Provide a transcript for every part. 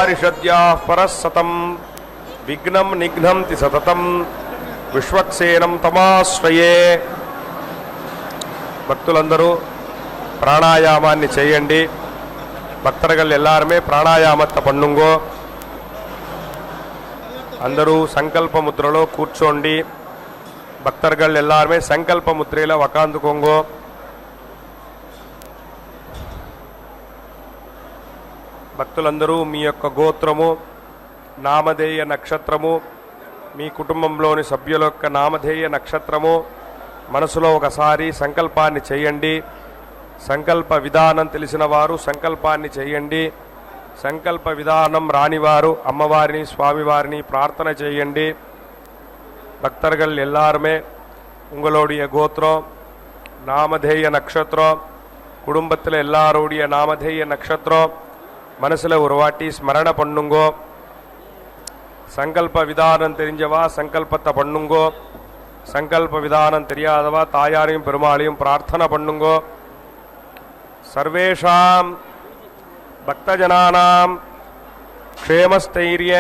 పారిషద్యాః పరస్సతం విఘ్నం నిఘ్నంతి సతతం విశ్వక్సేనం తమాశ్రయే. భక్తులందరూ ప్రాణాయామాన్ని చేయండి. భక్తர்கள் எல்லாருமே ప్రాణాయామத்தை பண்ணுங்கோ. అందరూ సంకల్ప ముద్రలో కూర్చోండి. భక్తர்கள் எல்லாருமே సంకల్ప ముద్రలో ఉకాందుకోంగో. భక్తులందరూ మీ యొక్క గోత్రము, నామధేయ నక్షత్రము, మీ కుటుంబంలోని సభ్యుల యొక్క నామధేయ నక్షత్రము మనసులో ఒకసారి సంకల్పాన్ని చేయండి. సంకల్ప విధానం తెలిసిన వారు సంకల్పాన్ని చేయండి. సంకల్ప విధానం రానివారు అమ్మవారిని స్వామివారిని ప్రార్థన చేయండి. பக்தர்கள் எல்லாருமே உங்களுடைய கோத்திரம், நாமதேய நட்சத்திரம், குடும்பத்தில் எல்லாருடைய நாமதேய நட்சத்திரம் மனசில் ஒரு வாட்டி ஸ்மரண பண்ணுங்கோ. சங்கல்ப விதானம் தெரிஞ்சவா சங்கல்பத்தை பண்ணுங்கோ. சங்கல்ப விதானம் தெரியாதவா தாயாரையும் பெருமாளையும் பிரார்த்தனை பண்ணுங்கோ. சர்வேஷாம் பக்தஜனானாம் க்ஷேமஸ்தைரிய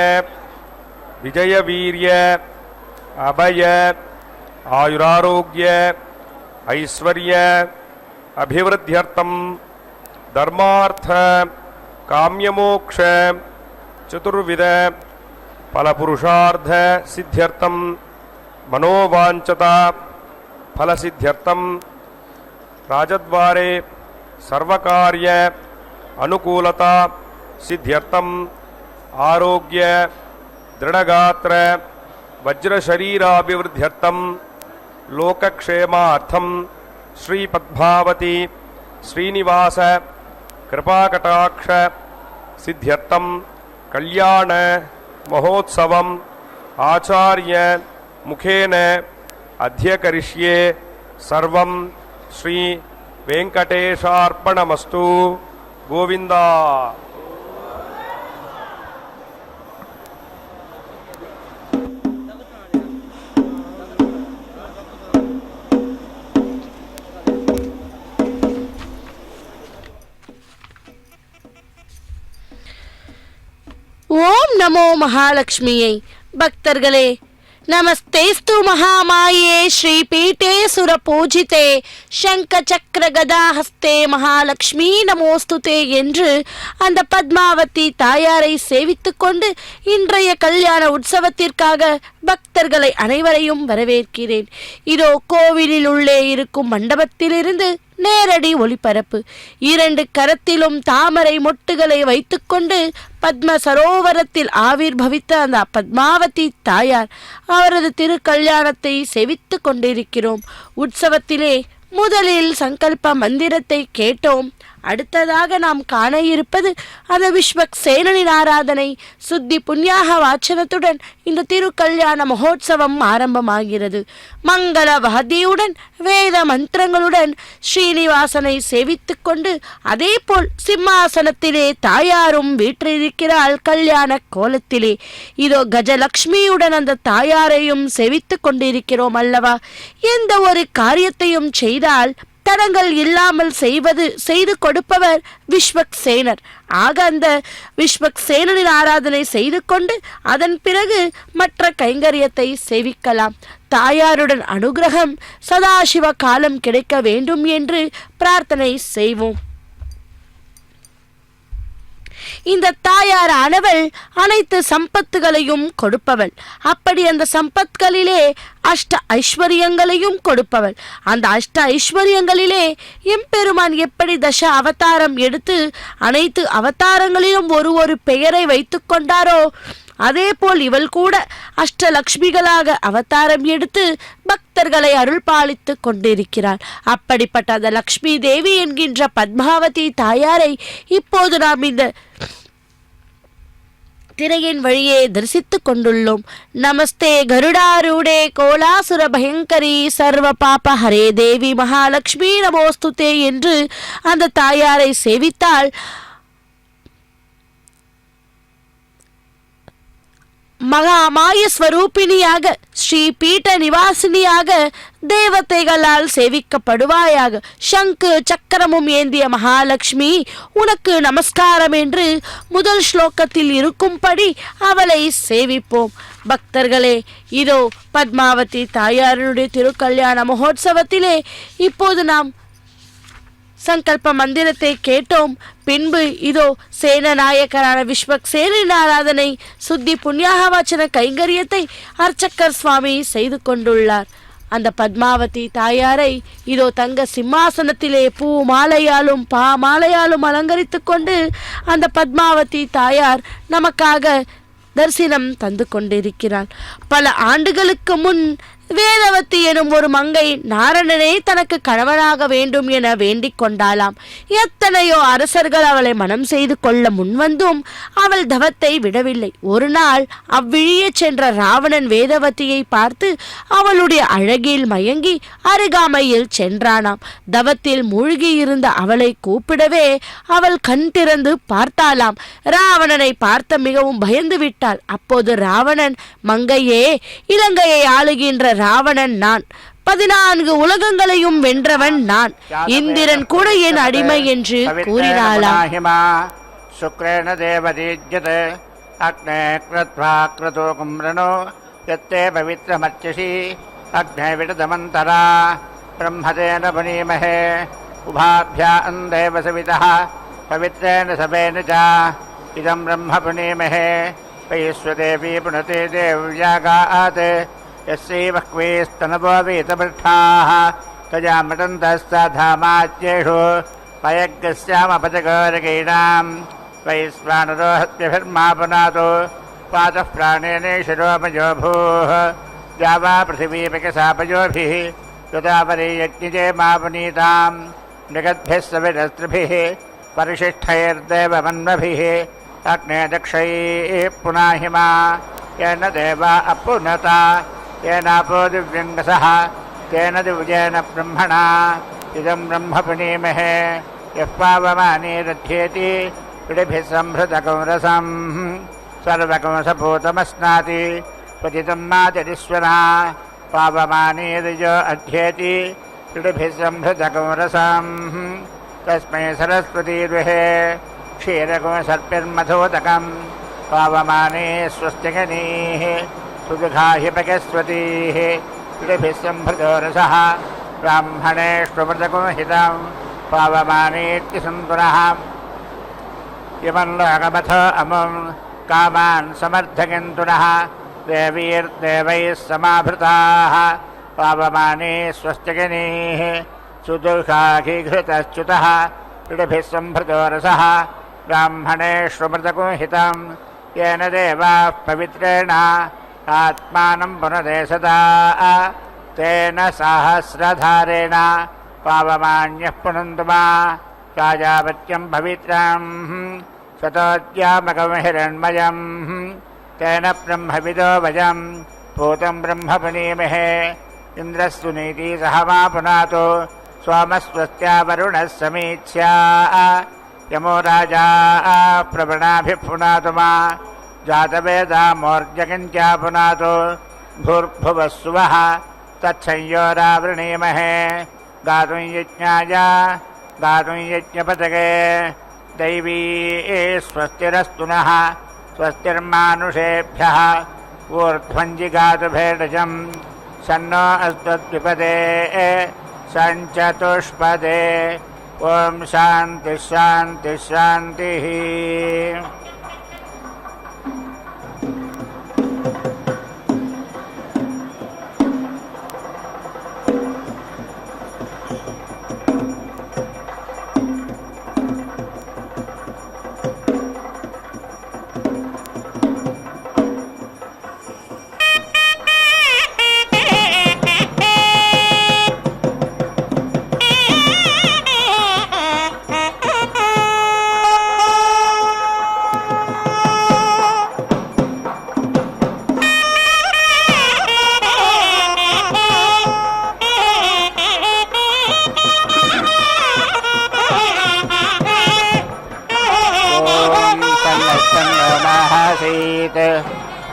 விஜயவீரிய அபய ஆயுராரோக்கிய ஐஸ்வர்ய அபிவிருத்தியர்த்தம் தர்மார்த்த காமியமோக்ஷ சதுர்வித பலபுருஷார்த்த சித்தியர்த்தம் மனோவாஞ்சதா பலசித்தியர்த்தம் ராஜத்வாரே சர்வகாரிய அனுகூலதா சித்தியர்த்தம் ஆரோக்கிய திருடகாத்திர வஜ்ரசரீராபிவிருத்தியர்த்தம் லோகக்ஷேமார்த்தம் ஸ்ரீ பத்மாவதி ஸ்ரீனிவாச கிருபாகடாட்ச சித்தியர்த்தம் கல்யாண மகோத்சவம் ஆச்சாரிய முகேன அத்தியகரிஷ்யே சர்வம் ஸ்ரீ வெங்கடேஷார்ப்பணமஸ்து. கோவிந்தா. ஓம் நமோ மகாலட்சுமியை. பக்தர்களே, நமஸ்தேஸ்து மகாமாயே ஸ்ரீ பீட்டே சுர பூஜிதே சங்க சக்கர கதாஹஸ்தே மகாலட்சுமி நமோஸ்துதே என்று அந்த பத்மாவதி தாயாரை சேவித்துக் கொண்டு இன்றைய கல்யாண உற்சவத்திற்காக பக்தர்களை அனைவரையும் வரவேற்கிறேன். இதோ கோவிலில் உள்ளே இருக்கும் மண்டபத்திலிருந்து நேரடி ஒளிபரப்பு. 2 கரத்திலும் தாமரை மொட்டுகளை வைத்துக்கொண்டு பத்ம சரோவரத்தில் ஆவிர்பவித்த அந்த பத்மாவதி தாயார் அவரது திருக்கல்யாணத்தை செவித்து கொண்டிருக்கிறோம். உற்சவத்திலே முதலில் சங்கல்ப மந்திரத்தை கேட்டோம். அடுத்ததாக நாம் காண இருப்பது அந்த விஸ்வக்சேனனின் ஆராதனை. சுத்தி புண்ணியாக வாச்சனத்துடன் இந்த திருக்கல்யாண மகோத்சவம் ஆரம்பமாகிறது. மங்கள வாத்தியுடன் வேத மந்திரங்களுடன் ஸ்ரீனிவாசனை சேவித்து கொண்டு அதே போல் சிம்மாசனத்திலே தாயாரும் வீற்றிருக்கிறாள் கல்யாண கோலத்திலே. இதோ கஜலட்சுமியுடன் அந்த தாயாரையும் சேவித்து கொண்டிருக்கிறோம் அல்லவா. எந்த ஒரு காரியத்தையும் செய்தால் தடங்கள் இல்லாமல் செய்து கொடுப்பவர் விஸ்வக்சேனர். ஆக அந்த விஸ்வக்சேனனின் ஆராதனை செய்து கொண்டு அதன் பிறகு மற்ற கைங்கரியத்தை சேவிக்கலாம். தாயாருடன் அனுகிரகம் சதாசிவ காலம் கிடைக்க வேண்டும் என்று பிரார்த்தனை செய்வோம். இந்த தாயாரானவள் அனைத்து சம்பத்துகளையும் கொடுப்பவள். அப்படி அந்த சம்பத்களிலே அஷ்ட ஐஸ்வர்யங்களையும் கொடுப்பவள். அந்த அஷ்ட ஐஸ்வர்யங்களிலே எம்பெருமான் எப்படி தச அவதாரம் எடுத்து அனைத்து அவதாரங்களிலும் ஒரு பெயரை வைத்து கொண்டாரோ அதே போல் இவள் கூட அஷ்டலக்ஷ்மிகளாக அவதாரம் எடுத்து பக்தர்களை அருள் பாலித்து கொண்டிருக்கிறாள். அப்படிப்பட்ட அந்த லக்ஷ்மி தேவி என்கின்ற பத்மாவதி தாயாரை இப்போது நாம் இந்த திரையின் வழியே தரிசித்துக் கொண்டுள்ளோம். நமஸ்தே கருடாரூடே கோலாசுர பயங்கரி சர்வ பாப ஹரே தேவி மகாலட்சுமி நமோஸ்துதே என்று அந்த தாயாரை சேவித்தால் மகாமாய ஸ்வரூபிணியாக ஸ்ரீ பீட்ட நிவாசினியாக தேவதைகளால் சேவிக்கப்படுவாயாக. சங்கு சக்கரமும் ஏந்திய மகாலட்சுமி உனக்கு நமஸ்காரம் என்று முதல் ஸ்லோகத்தில் இருக்கும்படி அவளை சேவிப்போம். பக்தர்களே, இதோ பத்மாவதி தாயாரனுடைய திருக்கல்யாண மகோத்சவத்திலே இப்போது நாம் சங்கல்ப மந்திரத்தை கேட்டோம். பின்பு இதோ சேனநாயகரான விஸ்வக்சேனின் ஆராதனை சுத்தி புண்ணியாகவாச்சன கைங்கரியத்தை அர்ச்சக்கர் சுவாமி செய்து கொண்டுள்ளார். அந்த பத்மாவதி தாயாரை இதோ தங்க சிம்மாசனத்திலே பூ மாலையாலும் மாலையாலும் அலங்கரித்து கொண்டு அந்த பத்மாவதி தாயார் நமக்காக தரிசனம் தந்து கொண்டிருக்கிறாள். பல ஆண்டுகளுக்கு முன் வேதவதி எனும் ஒரு மங்கை நாரணனை தனக்கு கணவனாக வேண்டும் என வேண்டிக் கொண்டாளாம். எத்தனையோ அரசர்கள் அவளை மனம் செய்து கொள்ள முன்வந்தும் அவள் தவத்தை விடவில்லை. ஒரு நாள் அவ்விழியே சென்ற ராவணன் வேதவதியை பார்த்து அவளுடைய அழகில் மயங்கி அருகாமையில் சென்றானாம். தவத்தில் மூழ்கி இருந்த அவளை கூப்பிடவே அவள் கண் திறந்து பார்த்தாளாம். ராவணனை பார்த்த மிகவும் பயந்து விட்டாள். அப்போது ராவணன், மங்கையே, இலங்கையை ஆளுகின்ற ராவணன் நான், 14 உலகங்களையும் வென்றவன் நான், இந்திரன் கூட என் அடிமை என்று கூறினாளாம். சுக்ரேண தேவதீஜ்யத் அக்னே க்ரத்வா க்ரதோ கும்ரணோ யத்தே பவித்ரமர்ச்சசி அக்னே விடதமந்தரா பிரம்மதேன புனீமஹே உபாभ्यां தேவசவிதः பவித்ரேண சபேன ச இதம் பிரம்ம புனீமஹே வைஸ்வதேவி புனதே தேவ்யாகாத் यस्यैवक्वेस्तनवो वीतवृक्षाः तजामृतन्तस्ताधामाच्येषु पयज्ञस्यामपजगोरगीणां वैश्वानरो हत्यभिर्मा पुनातो पातः प्राणेनेशिरोपजो भूः द्यावा पृथिवीपकसापयोभिः युतापरि यज्ञिजे मा पुनीतां निगद्भिः सविरस्त्रिभिः परिशिष्टैर्देवमन्वभिः अग्ने दक्षैः पुनाहिमा येन देवा अपुनता येनापो दिव्यङ्गसः तेन दिव्येन ब्रह्मणा इदं ब्रह्म पुनीमहे यः पावमानीरध्येति पिडिभिः संहृतकं रसं सर्वकंसपूतमस्नाति पतितं मातरिश्वना पावमानीर्यो अध्येति पिडिभिः संहृतकं रसं तस्मै सरस्वती दुहे क्षीरकंसर्पिर्मथोदकं पावमाने स्वस्तिगणीः सुदुघाहिपकस्वतीः पिडिभिः संभृतो रसः ब्राह्मणेष्वमृतकुंहितं पावमानेत्यसन्तुनः यमल्लोकमथ अमुं कामान् समर्थयन्तुनः देवीर्देवैः समाभृताः पावमाने स्वस्तिगणीः सुदुघाहिघृतश्च्युतः पिडिभिः संभृतो रसः ब्राह्मणेष्वमृतकुंहितं येन देवाः पवित्रेण आत्मानं पुनदे सदा तेन सहस्रधारेण पावमान्यः पुनन्तु मा राजापत्यं पवित्रं शतोद्यामकं हिरण्मयं तेन ब्रह्मविदो वयं भूतं ब्रह्म पुनीमहे इन्द्रस्तु नीति सह मा पुनातो सोमस्वस्त्या वरुणः समीच्या यमो राजा प्रवणाभिः पुनातु मा जातवेदामोर्जगञ्चा पुनातो भूर्भुवः सुवः तत्संयोरावृणीमहे गातुं यज्ञाय गातुं यज्ञपतगे दैवी स्वस्तिरस्तु नः स्वस्तिर्मानुषेभ्यः ऊर्ध्वञ्जिगातु भेडजं सन्नो अस्त्वद्विपदे सञ्चतुष्पदे ॐ शान्तिः शान्तिः शान्तिः.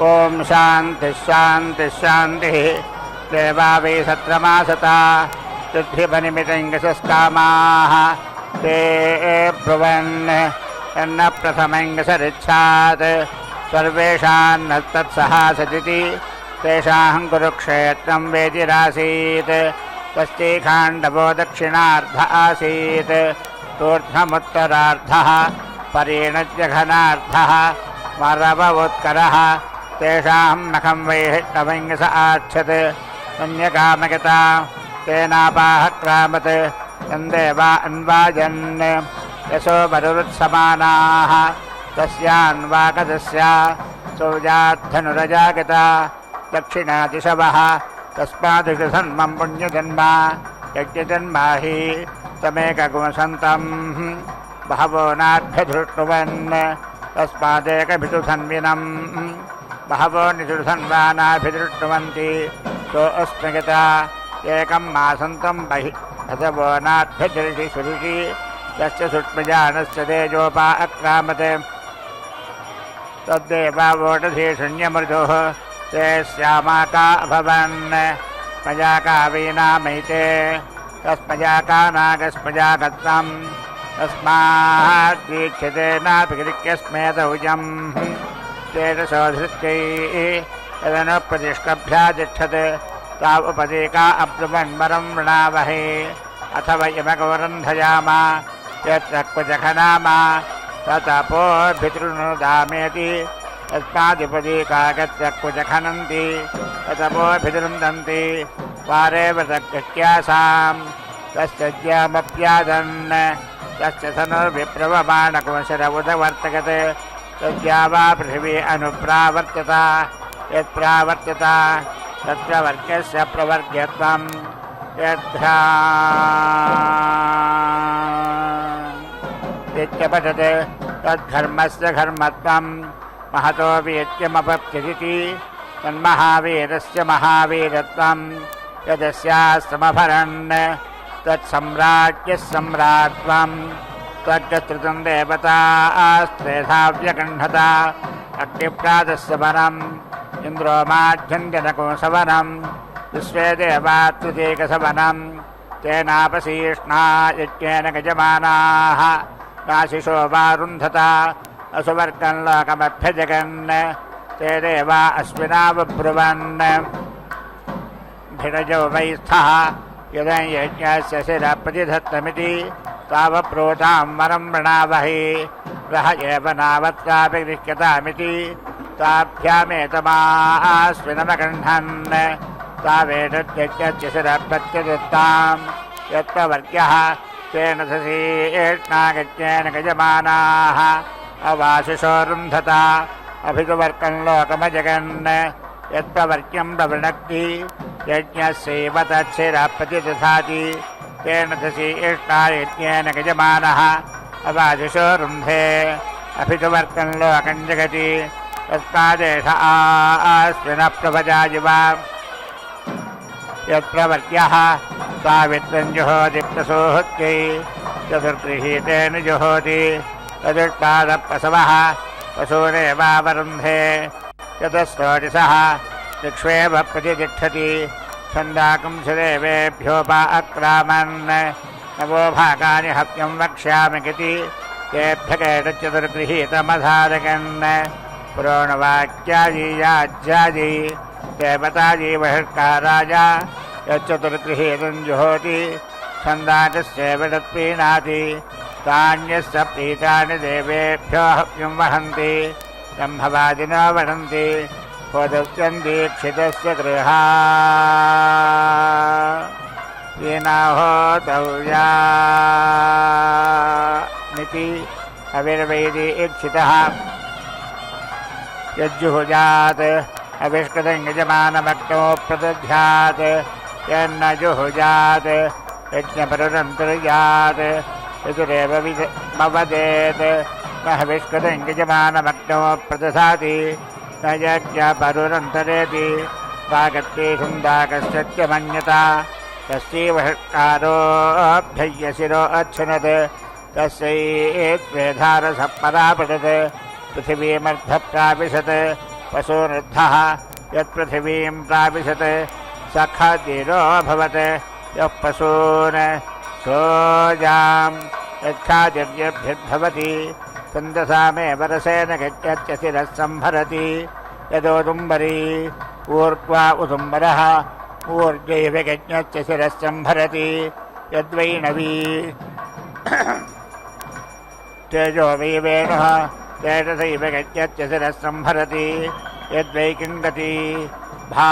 ॐ शान्तिः शान्तिः शान्तिः देवा वै सत्रमासता सिद्धिपनिमितङ्गसस्कामाः ते ब्रुवन् तन्न प्रथमङ्गसरिच्छात् सर्वेषां न तत्सहासदिति तेषां कुरुक्षेत्रं वेदिरासीत् तस्यै खाण्डवो दक्षिणार्ध आसीत् ऊर्ध्वमुत्तरार्धः परीणज्यघनार्धः मरवोत्करः तेषां नखं वैहिष्णवङ्गस आच्छत् अन्यकामगता तेनापाः क्रामत् तन्देवा अन्वाजन् यशो मरुरुत्समानाः तस्यान्वाकदस्या सौजाद्धनुरजागता दक्षिणादिशवः तस्मादिषन्मं पुण्यजन्मा यज्ञजन्मा हि तमेकगुंसन्तं बहवो नाभ्यधृष्टुवन् तस्मादेकभिषुधन्विनं बहवो निषुधन्वानाभिदृष्टुवन्ति सो अस्मगता एकं मासन्तं बहि बहवो नाभ्यधृषि सुरुषि तस्य सुष्मजानस्य तेजोपा अक्रामत् तद्देवावोटधि शून्यमृदुः ते श्यामाका अभवन् स्मजाका वीनामैते तस्मजाका नागस्मजागत्वं तस्माद्वीक्ष्यते नाभिगृह्यस्मेदौजम् तेजसोधृत्यैः तदनुप्रतिष्ठभ्यातिष्ठत् तावुपदेका अब्रुवन्वरं वृणावहे अथ वयमगौरन्धयाम यत्र क्वचखनाम ततपोभितृनुदामेति तस्मादिपदीकागत्य क्वचखनन्ति ततपोभितृन्दन्ति वारे व्रतकृत्यासां तस्य ज्यामप्यादन् तस्य सनुर्विप्रवमाणकुंशर उदवर्तकत् तस्या वा पृथिवी अनुप्रावर्त्यता यत्प्रावर्त्यता तत्र वर्गस्य प्रवर्ग्यत्वं यद्यपठत् तद्धर्मस्य घर्मत्वं महतो वेद्यमपत्यदिति तन्महावीरस्य महावीरत्वं यदस्यास्तमभरन् तत्सम्राज्यः सम्राट्त्वं त्वद्गतृतं देवतास्त्रेधाव्यगण्हता अग्निप्रातस्य वनम् इन्द्रो माध्यञ्जनकोसवनं विश्वे देवात्रिदेकसवनं तेनापशीष्णा यज्ञेन गजमानाः नाशिषो वारुन्धता असुवर्गं लोकमभ्यजगन् ते देवा अश्विना बभ्रुवन् भिडजो वै स्थः यदं यज्ञस्य शिरप्रतिधत्तमिति तावप्रोतां वरं वृणावहे ग्रह एव नावत्रापि गृह्यतामिति ताभ्यामेतमाश्विनमगृह्णन् तावेतद्यज्ञस्य शिरप्रत्यदत्तां यत्प्रवर्ग्यः तेन सशीष्णागज्ञेन गजमानाः अवाशिषोरुन्धता अभितुवर्गं लोकमजगन् यत्प्रवर्ग्यं प्रवृणक्ति यज्ञस्यैव तच्छिरप्रतिदधाति तेन सशीष्णायज्ञेन गजमानः अवाशिषोरुन्धे अभितुवर्गं लोकं जगति तस्मादेष आश्विनः प्रभजायिव यत्प्रवर्ग्यः सावित्रं जुहोति प्रसूहत्यै चतुर्गृहीतेन जुहोति तदुत्पादप्रसवः पशूनेवावरुन्धे चतुस्रोटिसः दिक्ष्वेव प्रतितिष्ठति छन्दाकुंसदेवेभ्योपा अक्रामन् नवो भागानि हव्यं वक्ष्यामि इति तेभ्यकेतचतुर्गृहीतमधारयन् पुरोणवाक्याजी याज्याजी देवताजी बहिष्काराय यच्चतुर्गृहीतं जुहोति छन्दाकस्यैव तत्प्रीणाति तान्यस्य प्रीतानि देवेभ्यो हव्यं वहन्ति ब्रह्मवादिनो वदन्ति होदस्यन्दीक्षितस्य गृहा येनाहोतव्यानिति अविर्वैदीक्षितः यज्जुहुजात् अविष्कृतं यजमानमग्नो प्रदध्यात् यन्न जुहुजात् यज्ञपरुरन्तर्यात् यजुरेव वदेत् न हविष्कृतं यजमानमग्नो प्रदधाति न यज्ञपरुरन्तरेति वागत्ते छन्दाकस्य मन्यता तस्यैव षट्कारोऽभ्यय्य शिरो अच्छुनत् तस्यै त्वेधारसः परापठत् पृथिवीमर्धप्राविशत् पशूनृद्धः यत्पृथिवीं प्राविशत् स खाद्येरोऽभवत् यः पशून् सोजां यत्खाद्यभ्यद्भवति छन्दसामेव रसेन गच्छत्य शिरः संहरति यदोदुम्बरी ऊर्ध्वा उदुम्बरः ऊर्ध्वैव गच्छत्य शिरः संहरति यद्वैणवी तेजो वै वेणुः तेजसैव गच्छत्य शिरः संहरति यद्वैकिङ्गति भा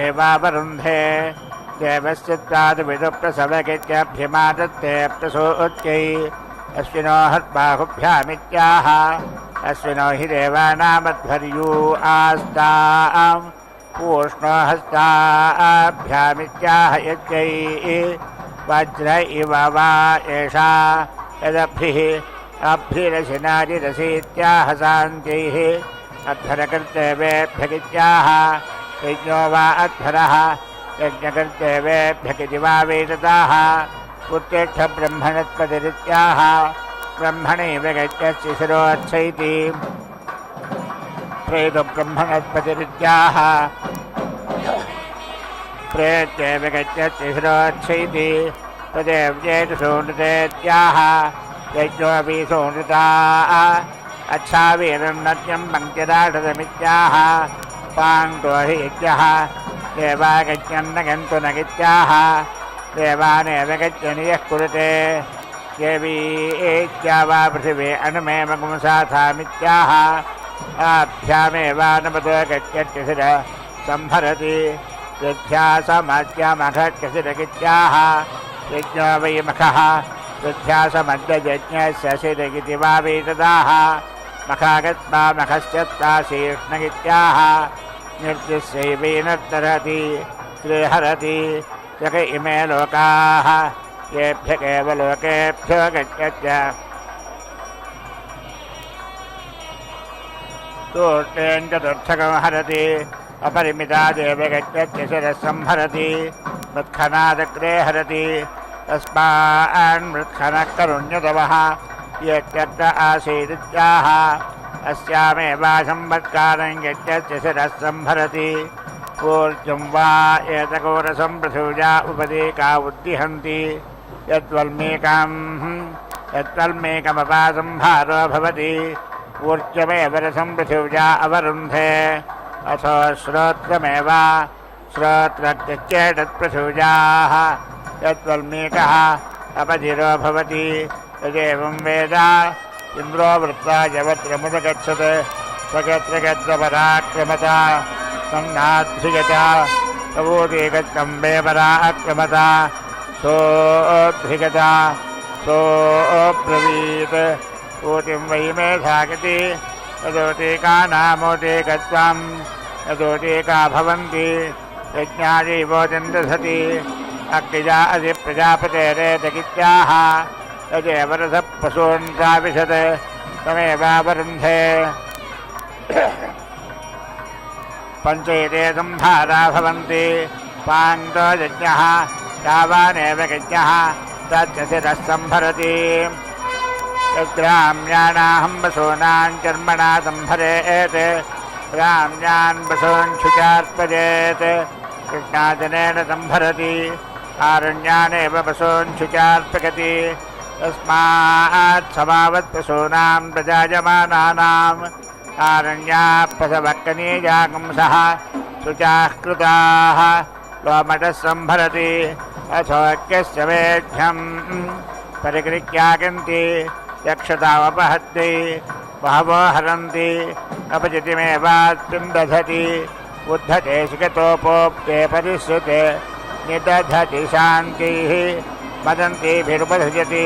एवावरुन्धे देवस्य प्रादुविदुप्रसवगित्यभ्यमादत्ते प्रसूच्यै अश्विनो हर्बाहुभ्यामित्याह अश्विनो हि देवानामध्वर्यू आस्ताम् पूष्णो हस्ताभ्यामित्याह यज्ञै वज्र इव वा एषा यदभिः अभ्रिरशिनादिरसीत्याह शान्त्यैः अध्वरकृत्यवेभ्यगित्याह यज्ञो वा अध्वरः यज्ञकृत्यवेभ्यगिति वा वेदताः उत्तिष्ठ ब्रह्मणत्पतिरित्याह ब्रह्मणैव गच्छस्य शिरोच्छैति प्रेतो ब्रह्मणत्पतिरित्याह प्रेत्यैव गच्छस्य शिरोच्छैति तदेव्येतु सोनृतेत्याह यज्ञोऽपि सोनृता अच्छावीरन्नत्यं पङ्क्तिराढतमित्याह पाङ्क्तो हि यज्ञः देवा गच्छन्न गन्तु न गित्याह देवानेव गच्छनि यः कुरुते देवी एत्या वा पृथिवी अनुमेव पुंसाथामित्याह आभ्यामेवानुमतो गच्छत्य शिर संहरति यज्ञासमाज्ञामघट्यशिरगित्याह यज्ञो वै मखः यज्ञासमद्यज्ञस्य शिरगिति वा वेददाः मखागत्वा मखश्चत्ताशीर्ष्णगित्याह निर्दिश्यैवैनर्तरति श्रीहरति जग इमे लोकाः येभ्य एव लोकेभ्यो गच्छत्य तूर्तेन चतुर्थकं हरति अपरिमिता देव गच्छत्य शिरः संहरति मृत्खनादग्रे हरति तस्मान् मृत्खनः करुण्यतमः यत्यत्र आसीदित्याह अस्यामेवासंवत्कारं गच्छत्य शिरः संहरति ऊर्जं वा एतकोरसं पृथिव्या उपदेका उद्दिहन्ति यत्वल्मेकमपासंहारो भवति ऊर्जमेव रसं पृथिव्या अवरुन्धे अथो श्रोत्रमेव श्रोत्रत्यच्चेतत्पृथिव्याः यत्वल्मीकः अपजिरो भवति तदेवं वेद इन्द्रो वृत्ता यवत्रमुदगच्छत् स्वगत्रगत्रपराक्रमता संघाद्धिगता सवोदेगत्कम्बे पराक्रमता सोऽद्धिगता सोऽब्रवीत् ऊतिं वै मेधागति यदोतेका नामोदेकत्वं यदोतेका भवन्ति यज्ञादीवोचन्दसति अग्निजा अधि प्रजापतेरेतगित्याह यदेव रसः पशून् प्राविशत् तमेवावरुन्धे पञ्चैते संहारा भवन्ति पाङ्क्तो यज्ञः यावानेव यज्ञः तस्य शिरः संहरति यद्ग्राम्याणाहं वसूनां कर्मणा संहरेत् ग्राम्यान् वसून् शुचार्पयेत् कृष्णाजनेन संहरति आरण्यानेव वसून् शुचार्पयति तस्मात् समावत् पशूनां प्रजायमानानाम् आरण्यापसवक्कनीजागुंसः शुचाः कृताः लोमटः संभरति अथोऽज्ञस्य वेद्यं परिगृह्यागन्ति यक्षतामपहन्ति बहवो हरन्ति अपचितिमेवास्मिं दधति उद्धते शिखतोपोक्ते परिश्रुते निदधति शान्तिः मदन्तिभिरुपसृजति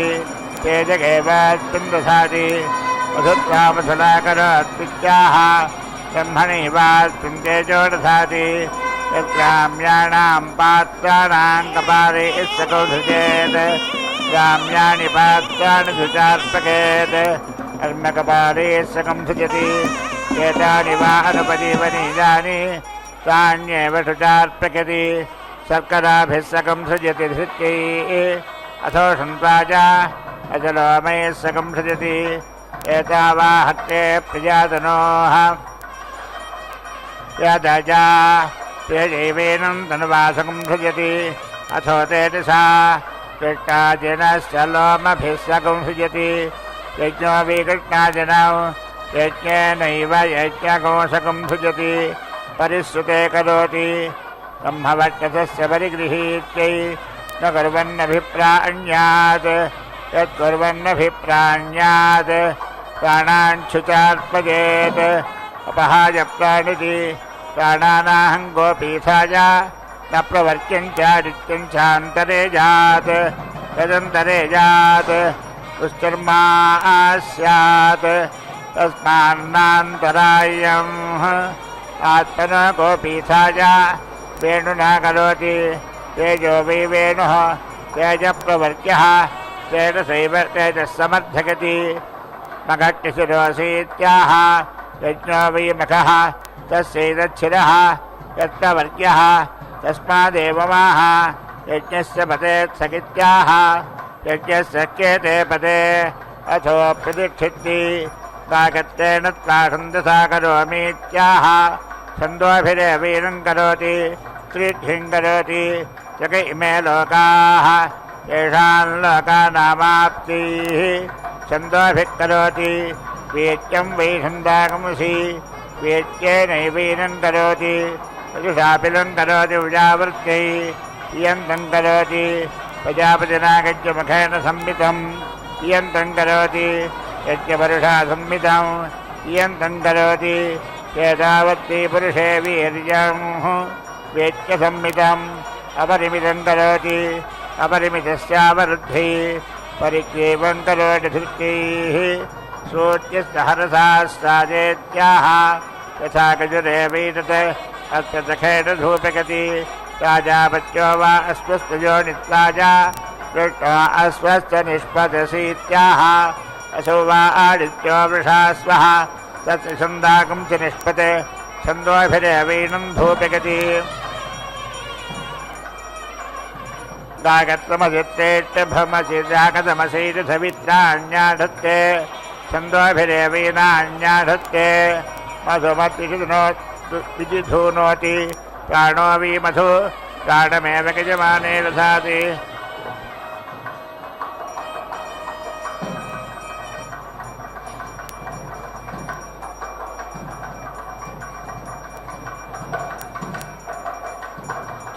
तेजगेवास्मिन् दधाति मधुत्वामधुलाकरोत्पित्याः ब्रह्मणैवास्मिन् तेजो दधाति यद्ग्राम्याणां पात्राणां कपाले इसकौधृजेत् ग्राम्याणि पात्राणि धुचार्पकेत् कर्मकपाले सकं धुजति एतानि वा अनुपदीवनीयानि तान्येव शुचार्पयति शर्कराभिः सकं सृजति धृत्यैः अथो सन्त्वाजा अजलोमयः सकं सृजति एतावा हत्ते प्रजातनोः यदजा तेजैवेनं धनुवासकं सृजति अथो तेजसा कृष्णाजिनश्च लोमभिः सकं सृजति यज्ञो विकृष्णाजिनौ यज्ञेनैव यज्ञकोशकं सृजति परिश्रुते करोति ब्रह्मवर्चसस्य परिगृहीत्यै न कुर्वन्नभिप्राण्यात् यत्कुर्वन्नभिप्राण्यात् प्राणाञ्छुचार्पयेत् अपहाय प्राणिति प्राणानाहं गोपीठाय न प्रवर्त्यञ्चादित्यञ्चान्तरेजात् यदन्तरेजात् दुष्कर्मा स्यात् तस्मान्नान्तरायम् आत्मनो गोपीठाय वेणुना करोति तेजो वै वेणुः तेजप्रवर्त्यः तेजसैव तेजस्समर्थयति मघट्यशिरोऽसीत्याह यज्ञो वै मखः तस्यैतच्छिरः यत्प्रवर्त्यः तस्मादेव माह यज्ञस्य पतेत्सकित्याह यज्ञस्य केते पते अथो प्रतिष्ठिति काकत्तेन त्वासन्दसा करोमीत्याह छन्दोभिरेवीनं करोति त्रिष्ठिं करोति चक इमे लोकाः येषां लोकानामाप्तिः छन्दोभिः करोति वेद्यं वै छन्दागमसि वेद्येनैवैनं करोति यजुषापिलं करोति उजावृत्यै इयन्तं करोति प्रजापतिनागज्यमुखेन संहितं इयन्तं करोति यज्ञपरुषा संहितं इयन्तं करोति एतावत्ति पुरुषे वीर्यं वेद्यसंहितम् अपरिमितं करोति अपरिमितस्यावरुद्धिः परिक्रीवं करोति धृत्यैः सूर्यसहरसास्ताजेत्याह यथा गजुरेवैतत् अत्र सखेन धूपगति राजापत्यो वा अस्वस्थयोनित्वाजा कृष्णो अस्वस्थनिष्पदसीत्याह असौ वा आदित्यो वृषा स्वः तत्र छन्दाकं च निष्पते छन्दोभिरेवैनं धूपगति गागत्रमसित्तेट्टभमसि जागतमसैरथवित्राण्याढत्ते छन्दोभिरेवैनाण्याढत्ते मधुमद्विजिधूनोति प्राणो वि मधु प्राणमेव यजमाने दधाति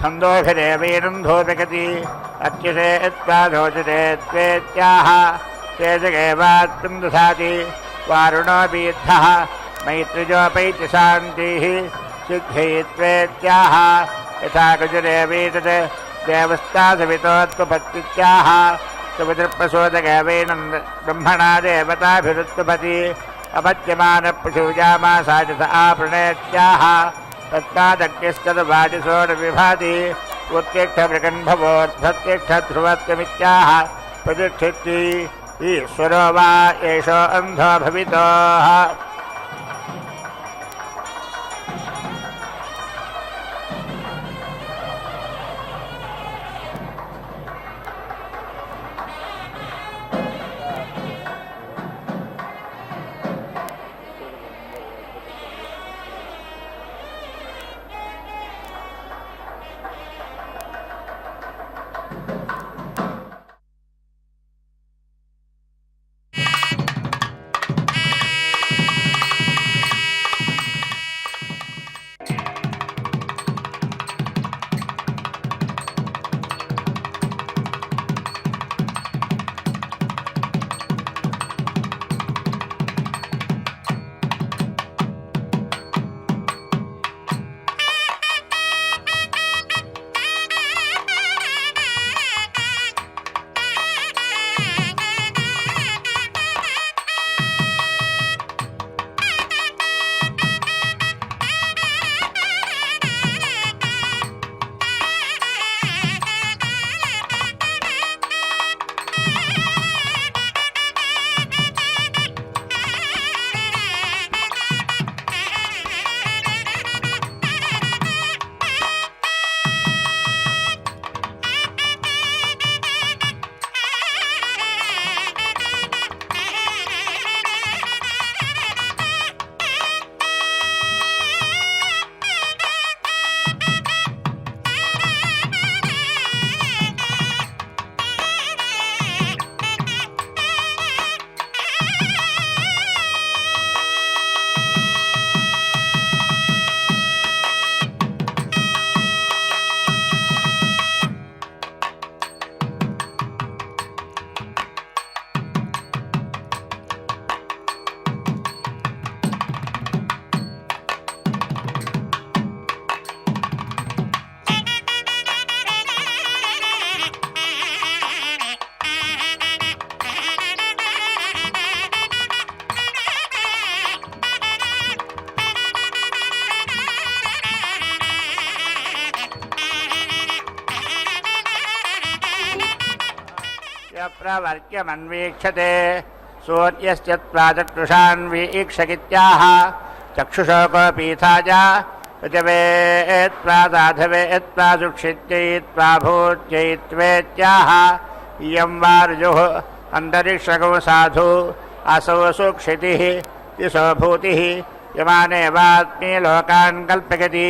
छन्दोभिरेवैनं धूपगति अच्युते त्वाधोचते त्वेत्याह तेजगेवात्मं दधाति वारुणो बीद्धः मैत्रिजोपैति शान्तिः सिद्धिः त्वेत्याह यथा गजुरेवैतत् देवस्तासवितोत्पत्त्याह सुपितृप्रसोदगेवैनं ब्रह्मणा देवताभिरुत्पति अपत्यमानप्रसूजामासा च स आपृणेत्याह तत्तादग्निस्तद्वादिसोर्विभाति उत्तिष्ठमृगन्भवोत्थिष्ठध्रुवत्वमित्याह प्रतिष्ठिति ईश्वरो वा एषो अन्धो भवितोः प्रवर्ग्यमन्वीक्षते सूर्यस्य त्वाचक्षुषान् वीक्षकित्याह चक्षुषोकोऽपीथाय पृथिवेत्त्वा सुक्षित्यैत्वा भूत्यैत्वेत्याह इयं वा ऋजुः अन्तरिक्षगो साधु असौ सुक्षितिः दिशो भूतिः यमानेवात्मी लोकान् कल्पयति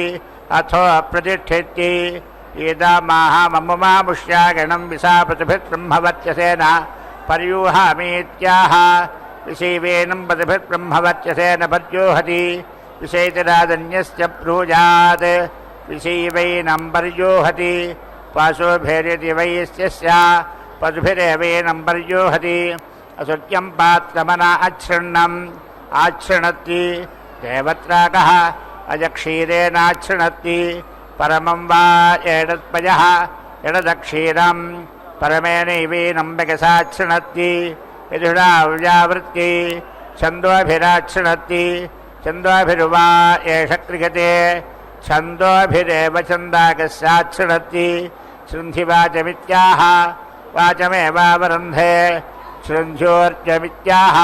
अथो प्रतिष्ठिति इदमाहममुमामुष्यागणं विशापतिभिर्ब्रह्मवर्चसेन पर्यूहामीत्याह विषीवेनं पतिभिर्ब्रह्मवर्चसेन पर्यूहति विषेतिरादन्यस्य ब्रूजात् विषीवैनं पर्यूहति पाशोभिर्यति वैश्यस्य पशुभिरेवैनं पर्यूहति असुत्यं पात्रमना अच्छृण्णम् आच्छृणति देवत्राकः अजक्षीरेणाच्छृणति परमं वा एडत्पयः एडदक्षीरं परमेनैवेनं बगसाच्छृणति विदुषाव्यावृत्ति छन्दोभिराच्छृणति छन्दोभिर्वा एष क्रियते छन्दोभिरेव छन्दाकस्याच्छृणति शृन्धिवाचमित्याह वाचमेवावरुन्धे शृन्ध्योर्जमित्याह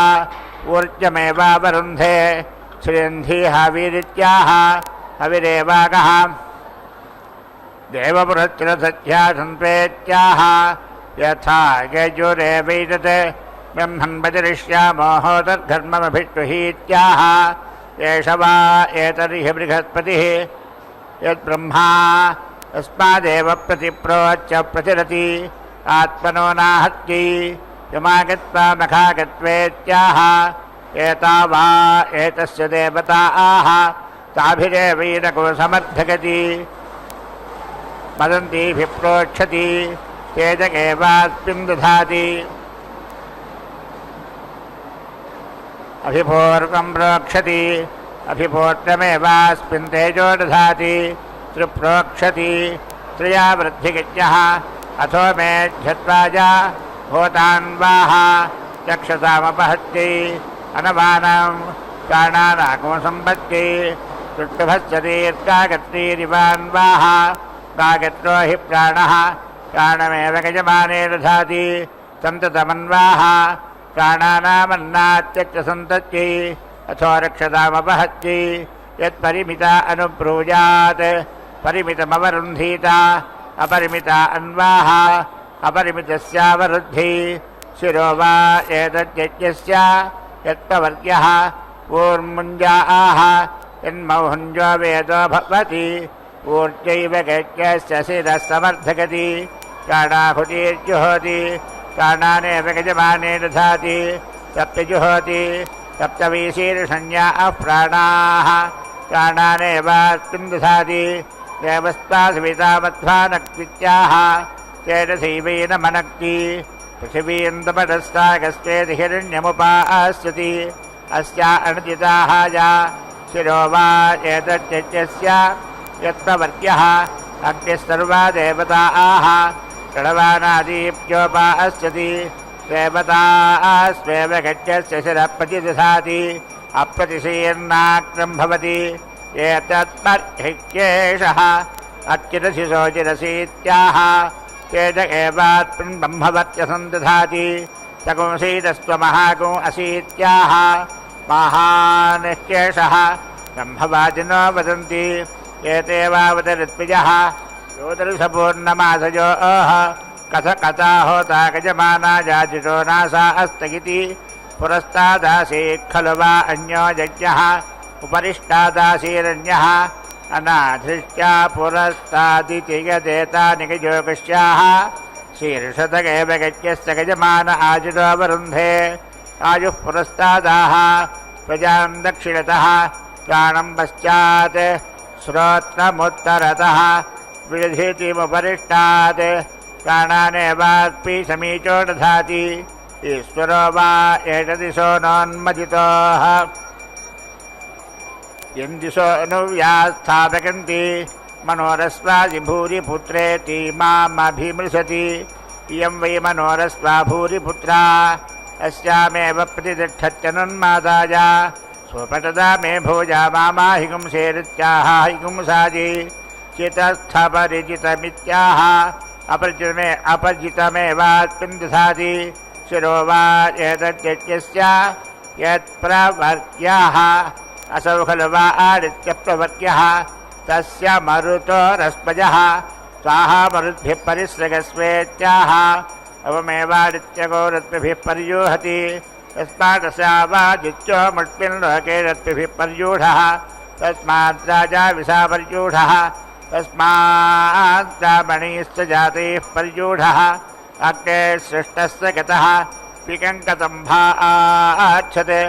ऊर्जमेवावरुन्धे शृन्धि हविरित्याह हविरेवागः देवपुरस्थिरसत्यासन्त्वेत्याह यथा यजुरेवैतत् ब्रह्मन्वचरिष्यामो होतर्धर्ममभिष्टुहीत्याह एष वा एतर्हि बृहस्पतिः यद्ब्रह्मा तस्मादेव प्रतिप्रोच्य प्रचरति आत्मनो नाहत्ति यमागत्वा मखागत्वेत्याह एता वा एतस्य देवता आह ताभिरेवैरको समर्थकति वदन्तीभिः प्रोक्षति तेजकेवास्मिन् दधाति अभिपूर्वं प्रोक्षति अभिपूर्वमेवास्मिन् तेजो दधाति त्रिप्रोक्षति त्रिया वृद्धिगित्यः अथो मेध्यत्वाज भूतान्वाह चक्षसामपहत्ति अनवानं प्राणानागो सम्पत्ति सुष्टुभस्य दीर्घागत्रीरिवान्वाह गागत्रो हि प्राणः प्राणमेव गजमाने दधाति सन्ततमन्वाह प्राणानामन्नात्यक्षसन्तत्यै अथो रक्षतामपहत्ति यत्परिमिता अनुब्रूयात् परिमितमवरुन्धीत अपरिमिता अन्वाह अपरिमितस्यावरुद्धि शिरो वा एतद्यज्ञस्य यत्पवर्ग्यः ऊर्मुञ्जा आह यन्मौहुञ्जो वेदो भवति ऊर्जैव गज्ञस्य शिरः समर्थकति प्राणाहुतिर्जुहोति प्राणानेव गजमाने दधाति सप्तजुहोति सप्तवीशीर्षण्याः प्राणाः प्राणानेवास्मिन् दधाति देवस्तासविता मध्वानक्तित्याह तेजसैवैनमनक्ति पृथिवीन्दपदस्तागस्तेति हिरण्यमुपास्यति अस्या अणुजिताहाय शिरो वा एतद्यज्ञस्य यत्प्रवर्ग्यः अग्निस्सर्वा देवता आह षडवानादीप्योपास्यति देवतास्वेव गज्ञस्य शिरः प्रतिदधाति अप्रतिशीर्णाग्रं भवति एतत्पर्ह्येषः अच्युतशिशोचिरसीत्याह तेज एवात्मन् ब्रह्मवर्चसन्दधाति सकुंसीतस्त्वमहागो असीत्याह महानित्येषः ब्रह्मवादिनो वदन्ति एते वावतऋत्विजः योदर्शपूर्णमासयोः कथा होता गजमाना जाजिषो नासा अस्तगिति पुरस्तादासीत् खलु वा अन्यो यज्ञः उपरिष्टादासीरन्यः अनाधृष्ट्या पुरस्तादिति यदेतानि गजोगस्याः शीर्षत एव गज्ञस्य गजमान आजुषोऽवरुन्धे आयुः पुरस्तादाः प्रजां दक्षिणतः प्राणं पश्चात् श्रोत्रमुत्तरतः विदधितिमुपरिष्टात् प्राणानेवात्पि समीचो दधाति ईश्वरो वा एतदिशो नोन्मदितोः यन्दिशो अनुव्यास्थापयन्ति मनोरस्वादि भूरिपुत्रेति मामभिमृशति इयं वै मनोरस्वा भूरिपुत्रा अस्यामेव प्रतिष्ठत्यनुन्मादाय स्वपटदा मे भोजा मामाहिगुंसेरित्याह हिगुंसादि चितस्थपरिचितमित्याह अपरिचितमेवास्मिन् दधाति शिरो वा एतद्यज्ञस्य यत्प्रवर्ग्यः असौ खलु वा आदित्यप्रवर्ग्यः तस्य मरुतोरस्पजः स्वाहा मरुद्भिः परिसृगस्वेत्याह अवमेवादित्यगो रत्मिभिः पर्यूहति तस्मादस्यावादित्यो मुष्मिन् लोके रत्मिभिः पर्यूढः तस्मात् राजा विशापर्यूढः तस्मात् ब्राह्मणैश्च जातैः पर्यूढः अग्ने सृष्टस्य गतः विकङ्कतम्भा आच्छते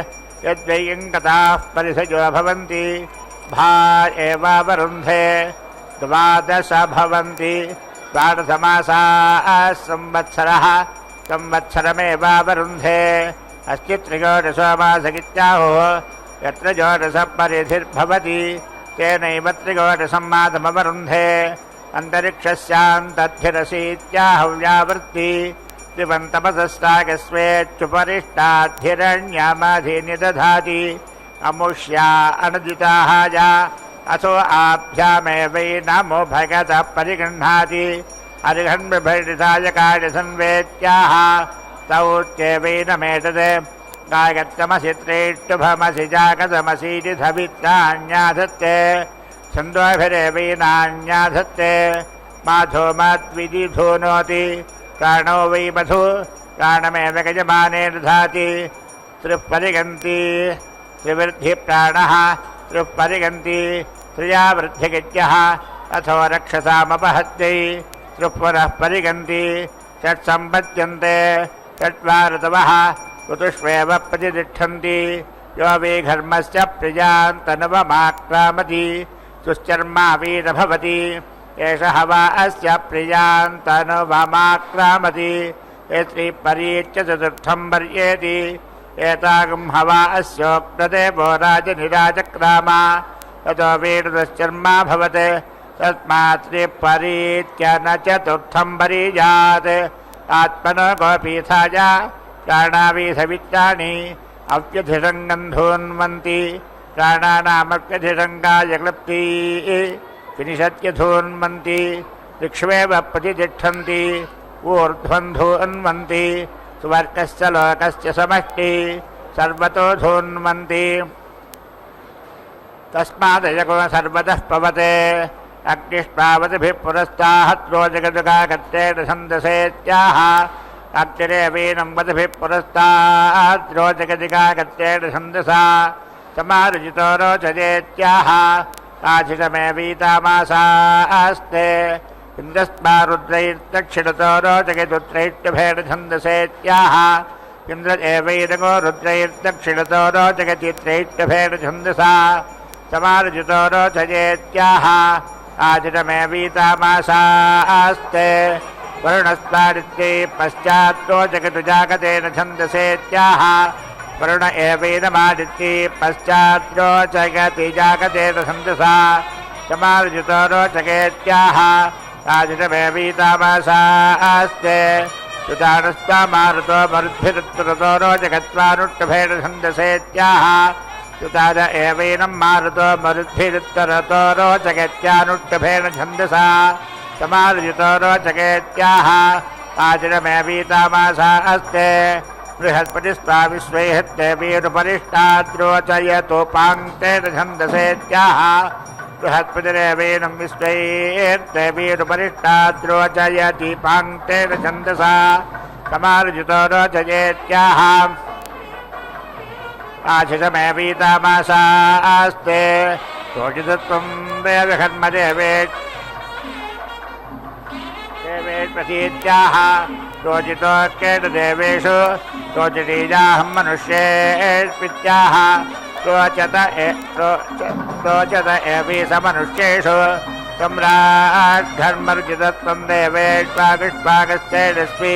यद्वैकङ्कताः परिसजो भवन्ति भा एवावरुन्धे 12 भवन्ति 12 मासाः संवत्सरः संवत्सरमेवावरुन्धे अस्ति त्रिकोदशो मासगित्याहुः यत्र जोडशः परिधिर्भवति तेनैव त्रिकोदशं मासमवरुन्धे अन्तरिक्षस्यान्तद्भिरसीत्याहव्यावृत्ति त्रिवन्तपसस्ताकस्वेच्छुपरिष्टाद्धिरण्यामाधीनि दधाति अमुष्या अनदिताहाय असो आभ्यामेवैनमो भगतः परिगृह्णाति अर्हन्विभर्डिताय कार्यसंवेत्याः तौ चैवैनमेतत् गायत्रमसि त्रेष्टुभमसि जागतमसीति धवित्राण्याधत्ते छन्दोभिरेवैनान्याधत्ते माधो मद्विदिधूनोति प्राणो वै मधु प्राणमेव गजमाने दधाति त्रिः परिगन्ति त्रिवृद्धिप्राणः त्रिः परिगन्ति त्रिया वृद्धिगित्यः अथो रक्षसामपहत्यै त्रिः पुनः परिगन्ति षट्सम्पद्यन्ते षट्वाऋतवः ऋतुष्वेव प्रतितिष्ठन्ति यो विघर्मस्य प्रियान् तनुवमाक्रामति दुश्चर्मावीर भवति एषः वा अस्य प्रियान् तनुवमाक्रामति एत्रिपरीच्य चतुर्थं वर्येति एतागं हवा अस्योक्तदेवो राजनिराजक्राम ततो वीरदश्चर्मा भवत् तस्मात् त्रिपरीत्य न चतुर्थं वरीयात् आत्मनो गोपीथाय प्राणावीसवित्राणि अव्यधिरङ्गन्धून्वन्ति प्राणानामव्यधिरङ्गाय क्लप्ति विनिषत्यधून्वन्ति ऋक्ष्वेव प्रतितिष्ठन्ति ऊर्ध्वन्धून्वन्ति स्वर्गस्य लोकस्य समष्टि सर्वतो धून्वन्ति तस्मादयको सर्वतः पवते अग्निष्पावतिभिः पुरस्ताहत्रो जगदुगागत्तेन छन्दसेत्याह अग्निरेवीनं वतिभिः पुरस्ताहत्रो जगदिगागत्तेन छन्दसा समारुचितो रोचयेत्याह आचितमेवीतामासास्ते इन्द्रस्मा रुद्रैर्दक्षिणतो रोचयदुत्रैष्टभेन छन्दसेत्याह इन्द्र एवैरगो रुद्रैर्दक्षिणतो रोचयति त्रैष्टभेन छन्दसा समारुचितो रोचयेत्याह आचितमेवीतामासास्ते वरुणस्तादित्यै पश्चात् रोचयतु जागतेन छन्दसेत्याह वरुण एवैनमादित्यै पश्चात् रोचयति जागतेन छन्दसा समारुचितो रोचयेत्याह आचितमेवीतामासास्ते सुतानस्तामारुतो मरुद्भिरुत्तरतो रोचकत्वानुष्टभेन छन्दसेत्याह सुताद एवैनं मारुतो मरुद्भिरुत्तरतो रोचकत्यानुष्टभेन छन्दसा समारुचितो रोचकेत्याह आचिरमेवीतामासास्ते बृहस्पतिस्त्वा विश्वैहत्यवीरुपरिष्टाद्रोचयतोपाङ्क्तेन छन्दसेत्याह बृहस्पतिरेवैनं विश्वैर्त्यवीरुपरिष्टाद्रोचयति पाङ्क्तेन छन्दसा समारुचितो रोचयेत्याह आशिषमेवीतामासास्ते रोचितत्वं देवहन्मदेवेत् प्रसीत्याह रोचितोऽर्केण देवेषु रोचतीजाहं मनुष्येष्वित्याह रोचत एवीसमनुष्येषु सम्राट्घर्मरुचितत्वं देवेष्वागुष्पागश्चेदस्मि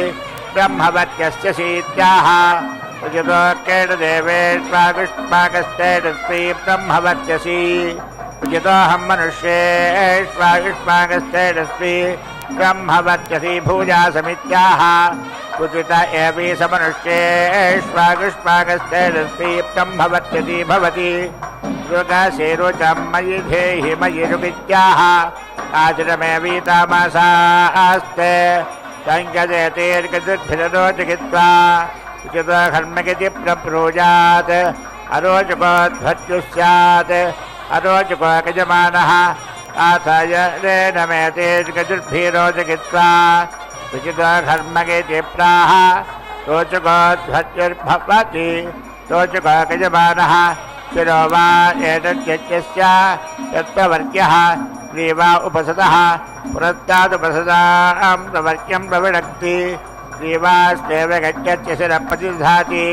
ब्रह्मवत्यस्य शीत्याह रुचितोऽर्केण देवेष्वागुष्पागश्चेदस्मि ब्रह्मवत्यसि रुचितोऽहं मनुष्येष्वागुष्पागश्चेदस्मि ब्रह्मवत्यसि भूजासमित्याह रुचित एवीसमनुष्येष्वागुष्पागश्चेदस्मि ब्रह्मवत्यसि भवति रुचि रुचं मयि धेहि मयि रुवित्याह आचरमे वीतामासास्ते सङ्गजेतेर्गदुर्भिररोचकित्वा कर्मगति प्रब्रूजात् अरोचकोद्भत्युः स्यात् अरोचको यजमानः आथाय रेणमेतेर्गदुर्भिरोचकित्वा कर्मगति प्राह रोचकोद्भत्युर्भवति रोचको यजमानः शिरो वा एतद्यज्ञस्य यत्प्रवर्ग्यः ग्रीवा उपसदः पुरस्तादुपसदां प्रवर्ग्यं प्रविणक्ति ग्रीवास्तेव गच्छस्य शिरप्रतिधाति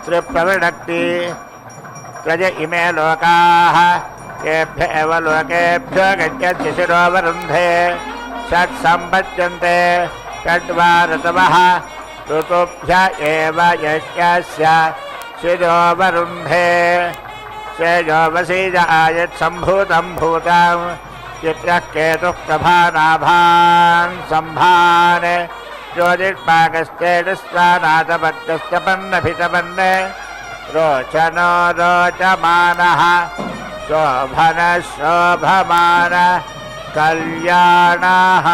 श्रीप्रविणक्ति त्रज इमे लोकाः येभ्य एव लोकेभ्यो गच्छस्य शिरोवरुन्धे षट्सम्पद्यन्ते षड्वा ऋतवः ऋतुभ्य एव यज्ञस्य शिरोवरुन्धे सेजोवसीज आयत्सम्भूतं भूतं चित्रः केतुः प्रभानाभान् सम्भान् ज्योतिष्पाकश्चेतस्वानाथपत्यश्च पन्नभितपन्ने रोचनो रोचमानः शोभनः शोभमान कल्याणः।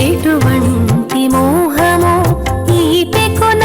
ఎటువంటి మోహము ఈ పెకున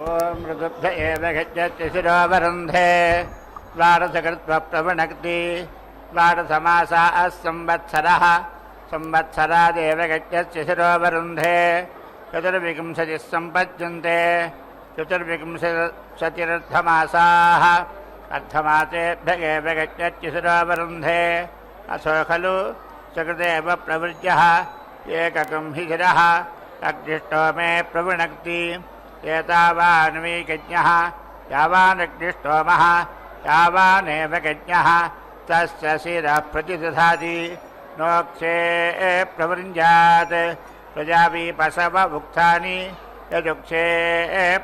ओम ऋतुभ्य एव गच्छति शिरोवरुन्धे द्वादशकृत्वप्रवणक्ति द्वादशमासाः संवत्सरः संवत्सरादेव गच्छति शिरोवरुन्धे चतुर्विंशतिः सम्पद्यन्ते चतुर्विंशतिरर्धमासाः अर्धमासेभ्य एव गच्छति शिरोवरुन्धे असो खलु सकृदेव प्रवृज्यः एककं हि शिरः अग्निष्टो मे प्रवृणक्ति एतावान्वीकज्ञः यावानग्निष्टोमः यावानेव गज्ञः तस्य शिरः प्रतिदधाति नोक्षे प्रवृञ्जात् प्रजापीपसव उक्तानि यजुक्षे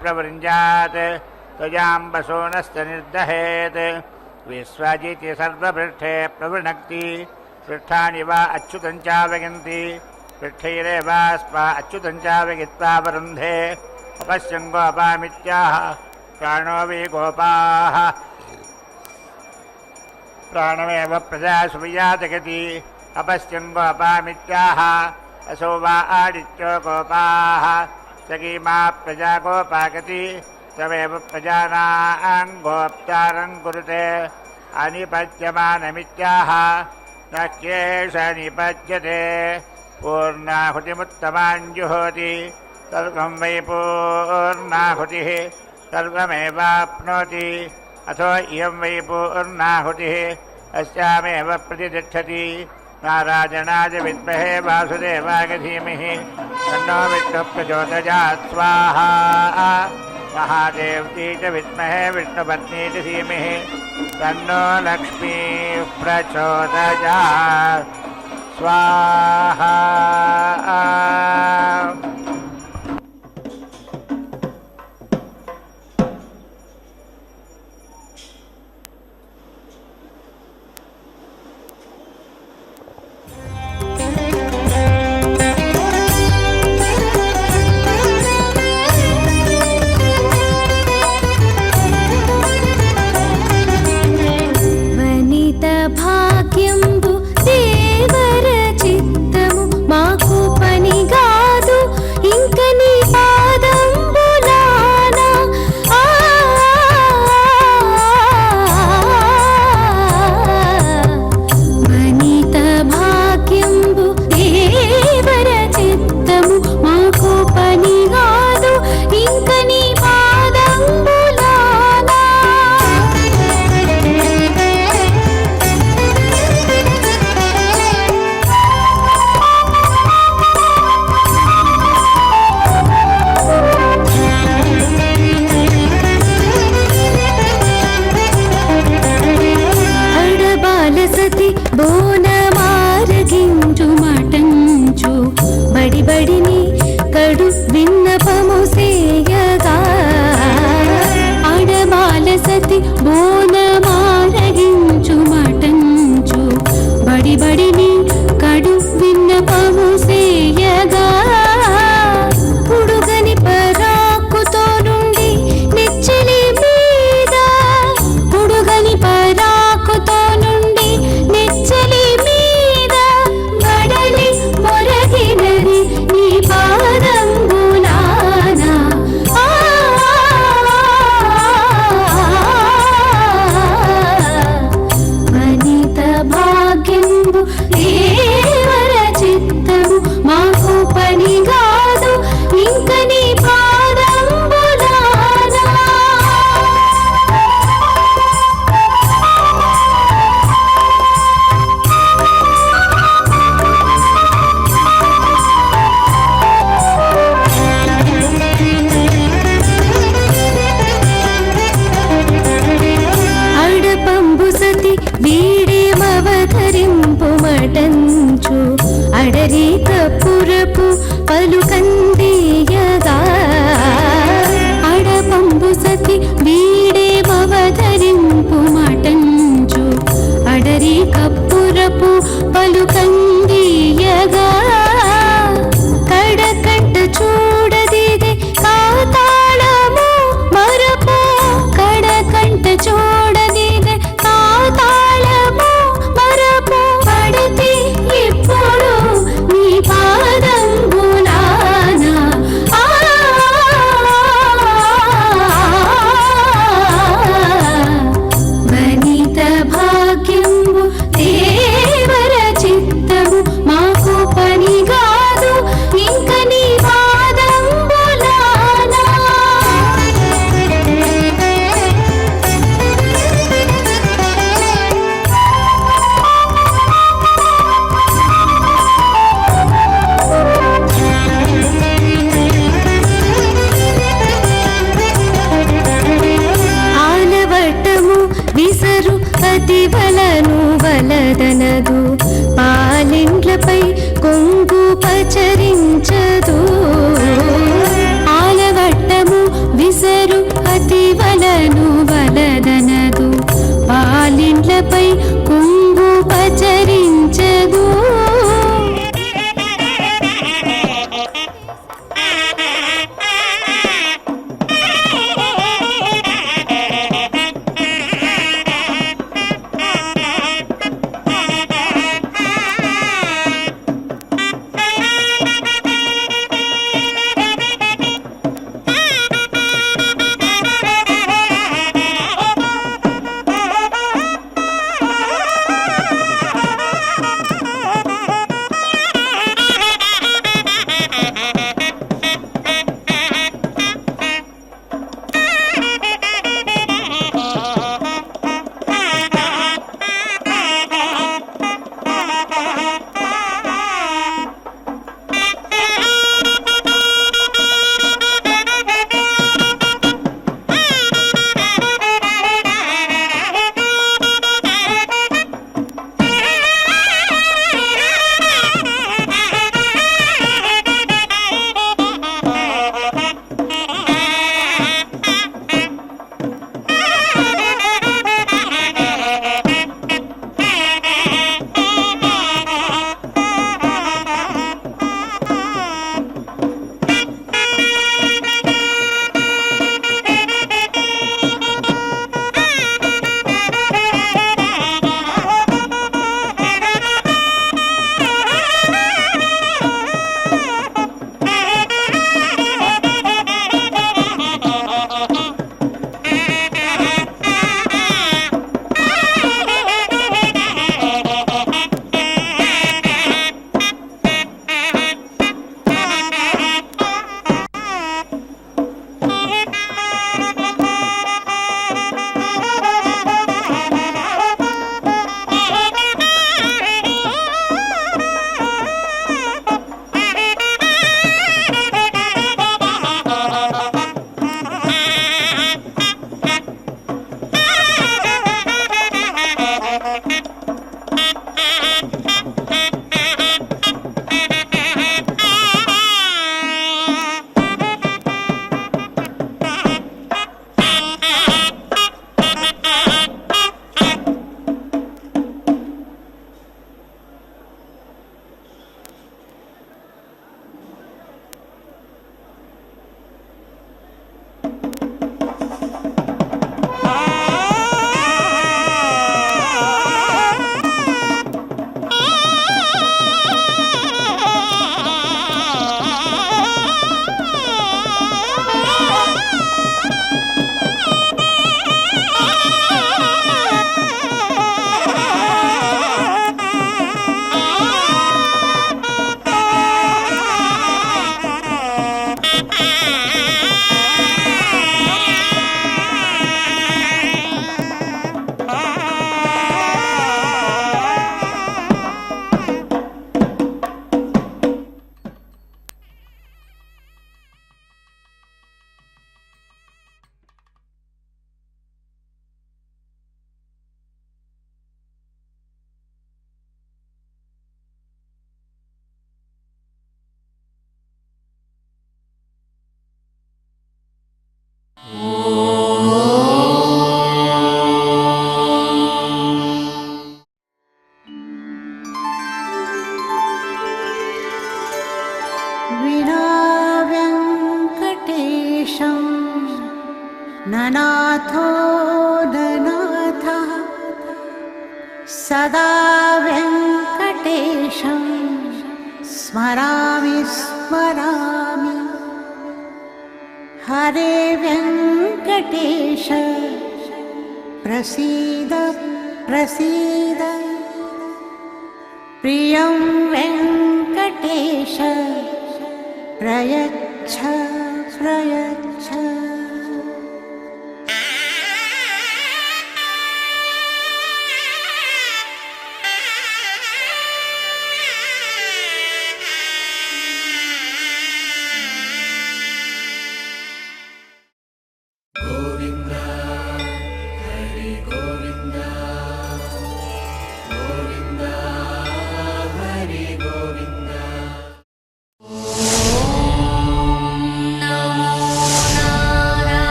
प्रवृञ्जात् त्वजाम्बसूनश्च निर्दहेत् विश्वजिति सर्वपृष्ठे प्रवृणक्ति पृष्ठानि वा अच्युतं चावगन्ति पृष्ठैरेवास्मा अच्युतं चावगित्वा वरुन्धे अपश्यं गोपामित्याह प्राणो वै गोपाः प्राणमेव प्रजासु विजातगति अपश्यं गोपामित्याह असो वा आदित्यो गोपाः सखीमा प्रजा गोपागति तमेव प्रजानां गोप्तारं कुरुते अनिपद्यमानमित्याह न ह्येष निपद्यते पूर्णाहुतिमुत्तमाञ्जुहोति सर्वं वै पूर्णाहुतिः सर्वमेवाप्नोति अथो इयं वै पूर्णाहुतिः अस्यामेव प्रतिष्ठति नारायणाय विद्महे वासुदेवाय धीमहि तन्नो विष्णुः प्रचोदयात् स्वाहा महादेव्यै च विद्महे विष्णुपत्नी च धीमहि तन्नो लक्ष्मीः प्रचोदयात् स्वाहा। భాగ్యంబు దేవర చిత్తము మాకు పనిగా మటంచు అడరి కప్పురపు పలుకందియగా అడపంబు సతి వీడే అవతరింపు మటంచు అడరి కప్పురపు పలుకందియగా కడకంట చూడదిదే కాతాళము మరపు కడకంట చూడదిదే కాతాళము మరపు పడితే ఇప్పుడు నీ పాదంబులాన వనిత భాగ్యంబు దేవర చిత్తము మాకు పని కాదు ఇంక నీ పాదంబులానా ఆలవటము విసరు అతి వలను వలదనదు పాలిండ్లపై కొంగు పచరించదు ఆలవట్టము విసరు అతి వలను వలదనదు పాలిండ్లపై కొంగు పచరించదు स्मरामि स्मरामि हरे वेङ्कटेश प्रसीद प्रसीद प्रियं वेङ्कटेश प्रयच्छ प्रयच्छ